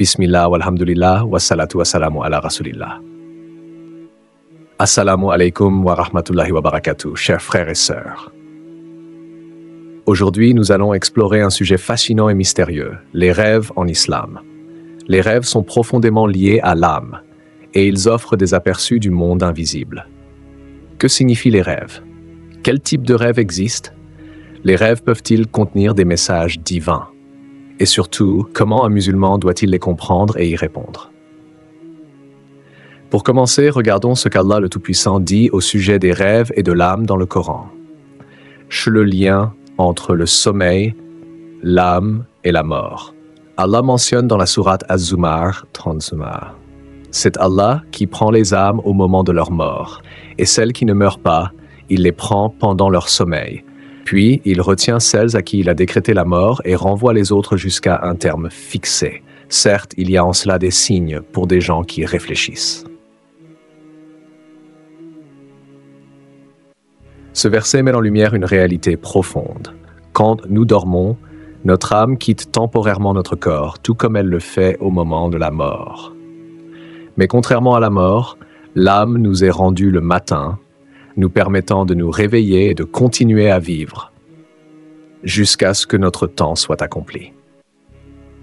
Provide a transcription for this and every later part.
Bismillah, walhamdulillah, wassalatu wassalamu ala rasulillah. Assalamu alaikum wa rahmatullahi wa barakatuh, chers frères et sœurs. Aujourd'hui, nous allons explorer un sujet fascinant et mystérieux, les rêves en islam. Les rêves sont profondément liés à l'âme, et ils offrent des aperçus du monde invisible. Que signifient les rêves? Quel type de rêve existe? Les rêves peuvent-ils contenir des messages divins? Et surtout, comment un musulman doit-il les comprendre et y répondre? Pour commencer, regardons ce qu'Allah le Tout-Puissant dit au sujet des rêves et de l'âme dans le Coran. Le lien entre le sommeil, l'âme et la mort. Allah mentionne dans la sourate Az-Zumar, 30 Zumar. C'est Allah qui prend les âmes au moment de leur mort, et celles qui ne meurent pas, il les prend pendant leur sommeil. Puis, il retient celles à qui il a décrété la mort et renvoie les autres jusqu'à un terme fixé. Certes, il y a en cela des signes pour des gens qui réfléchissent. Ce verset met en lumière une réalité profonde. Quand nous dormons, notre âme quitte temporairement notre corps, tout comme elle le fait au moment de la mort. Mais contrairement à la mort, l'âme nous est rendue le matin, nous permettant de nous réveiller et de continuer à vivre, jusqu'à ce que notre temps soit accompli.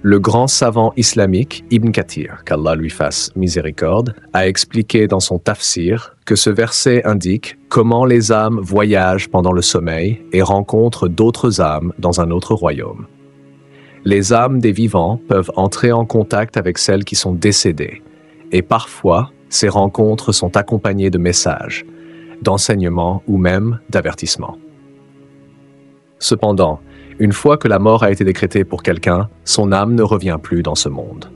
Le grand savant islamique Ibn Kathir, qu'Allah lui fasse miséricorde, a expliqué dans son tafsir que ce verset indique comment les âmes voyagent pendant le sommeil et rencontrent d'autres âmes dans un autre royaume. Les âmes des vivants peuvent entrer en contact avec celles qui sont décédées, et parfois, ces rencontres sont accompagnées de messages, d'enseignements ou même d'avertissements. Cependant, une fois que la mort a été décrétée pour quelqu'un, son âme ne revient plus dans ce monde.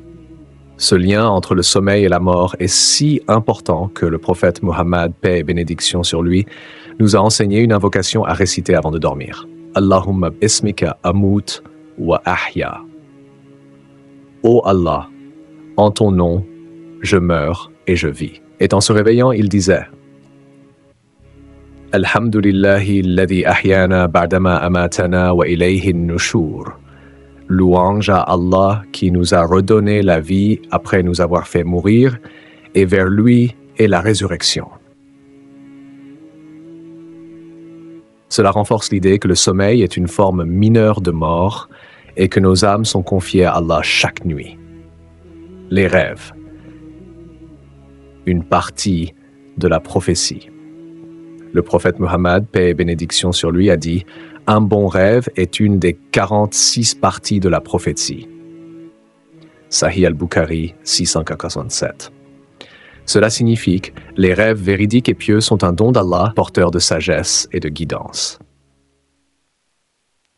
Ce lien entre le sommeil et la mort est si important que le prophète Muhammad, paix et bénédiction sur lui, nous a enseigné une invocation à réciter avant de dormir. Allahumma bismika amut wa ahya. Ô Allah, en ton nom, je meurs et je vis. Et en se réveillant, il disait Alhamdulillahi alladhi ahyana ba'dama amatana wa ilayhi nushur. Louange à Allah qui nous a redonné la vie après nous avoir fait mourir, et vers lui est la résurrection. Cela renforce l'idée que le sommeil est une forme mineure de mort et que nos âmes sont confiées à Allah chaque nuit. Les rêves. Une partie de la prophétie. Le prophète Muhammad, paix et bénédiction sur lui, a dit « Un bon rêve est une des 46 parties de la prophétie. » Sahih al-Bukhari, 647. Cela signifie que les rêves véridiques et pieux sont un don d'Allah, porteur de sagesse et de guidance.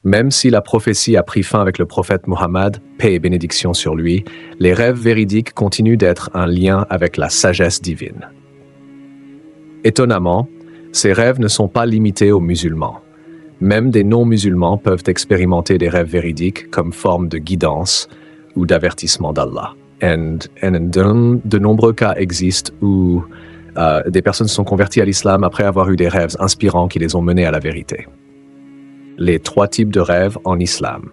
Même si la prophétie a pris fin avec le prophète Muhammad, paix et bénédiction sur lui, les rêves véridiques continuent d'être un lien avec la sagesse divine. Étonnamment, ces rêves ne sont pas limités aux musulmans. Même des non-musulmans peuvent expérimenter des rêves véridiques comme forme de guidance ou d'avertissement d'Allah. Et de nombreux cas existent où des personnes se sont converties à l'islam après avoir eu des rêves inspirants qui les ont menés à la vérité. Les 3 types de rêves en islam.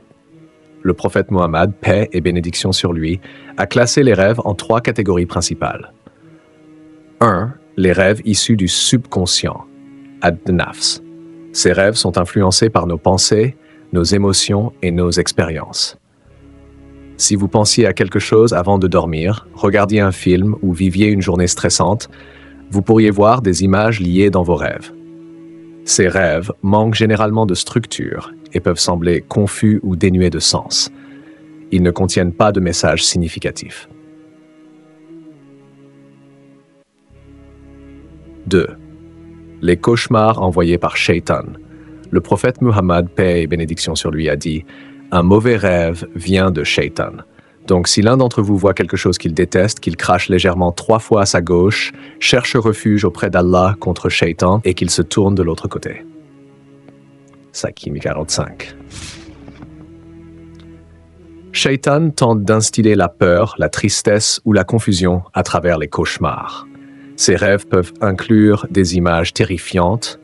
Le prophète Muhammad, paix et bénédiction sur lui, a classé les rêves en 3 catégories principales. 1. Les rêves issus du subconscient, ad-nafs. Ces rêves sont influencés par nos pensées, nos émotions et nos expériences. Si vous pensiez à quelque chose avant de dormir, regardiez un film ou viviez une journée stressante, vous pourriez voir des images liées dans vos rêves. Ces rêves manquent généralement de structure et peuvent sembler confus ou dénués de sens. Ils ne contiennent pas de message significatif. 2. Les cauchemars envoyés par Shaitan. Le prophète Muhammad, paix et bénédiction sur lui, a dit « Un mauvais rêve vient de Shaitan. Donc si l'un d'entre vous voit quelque chose qu'il déteste, qu'il crache légèrement 3 fois à sa gauche, cherche refuge auprès d'Allah contre Shaitan et qu'il se tourne de l'autre côté. » Sakim 45. Shaitan tente d'instiller la peur, la tristesse ou la confusion à travers les cauchemars. Ces rêves peuvent inclure des images terrifiantes,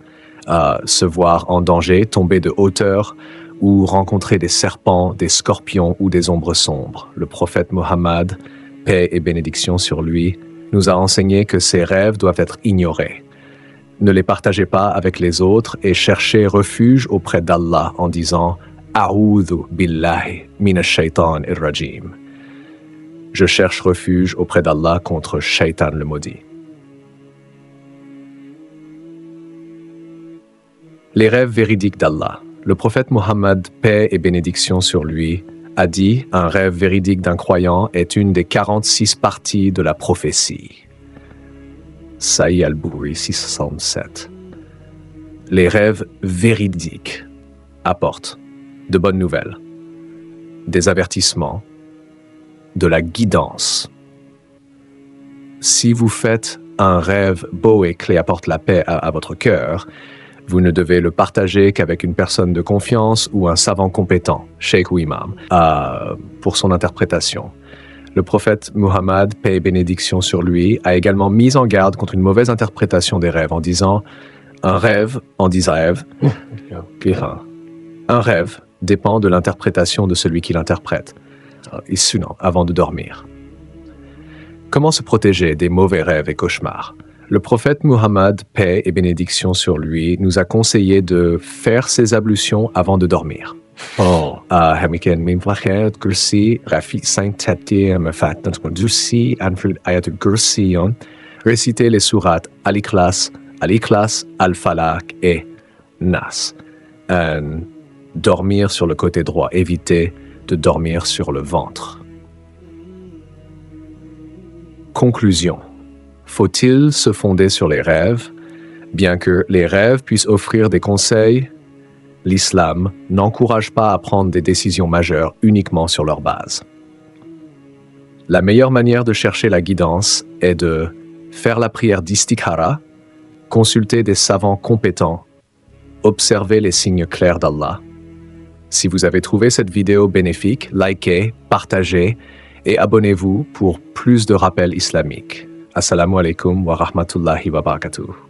se voir en danger, tomber de hauteur, ou rencontrer des serpents, des scorpions ou des ombres sombres. Le prophète Mohammed, paix et bénédiction sur lui, nous a enseigné que ces rêves doivent être ignorés. Ne les partagez pas avec les autres et cherchez refuge auprès d'Allah en disant « A'udhu billahi minash shaitan ir-rajim ». Je cherche refuge auprès d'Allah contre Shaitan le maudit. Les rêves véridiques d'Allah. Le prophète Mohammed, paix et bénédiction sur lui, a dit « Un rêve véridique d'un croyant est une des 46 parties de la prophétie ». Sahih al-Bukhari 667. Les rêves véridiques apportent de bonnes nouvelles, des avertissements, de la guidance. Si vous faites un rêve beau et qui apporte la paix à votre cœur, vous ne devez le partager qu'avec une personne de confiance ou un savant compétent, cheikh ou imam, pour son interprétation. Le prophète Muhammad, paix et bénédiction sur lui, a également mis en garde contre une mauvaise interprétation des rêves en disant « Un rêve dépend de l'interprétation de celui qui l'interprète. » Avant de dormir. Comment se protéger des mauvais rêves et cauchemars? Le prophète Muhammad, paix et bénédiction sur lui, nous a conseillé de faire ses ablutions avant de dormir. Réciter les sourates Al-Ikhlas, Al-Falaq et Nas. Dormir sur le côté droit, éviter de dormir sur le ventre. Conclusion. Faut-il se fonder sur les rêves? Bien que les rêves puissent offrir des conseils, l'islam n'encourage pas à prendre des décisions majeures uniquement sur leur base. La meilleure manière de chercher la guidance est de faire la prière d'istikhara, consulter des savants compétents, observer les signes clairs d'Allah. Si vous avez trouvé cette vidéo bénéfique, likez, partagez et abonnez-vous pour plus de rappels islamiques. Assalamu alaikum wa rahmatullahi wa barakatuh.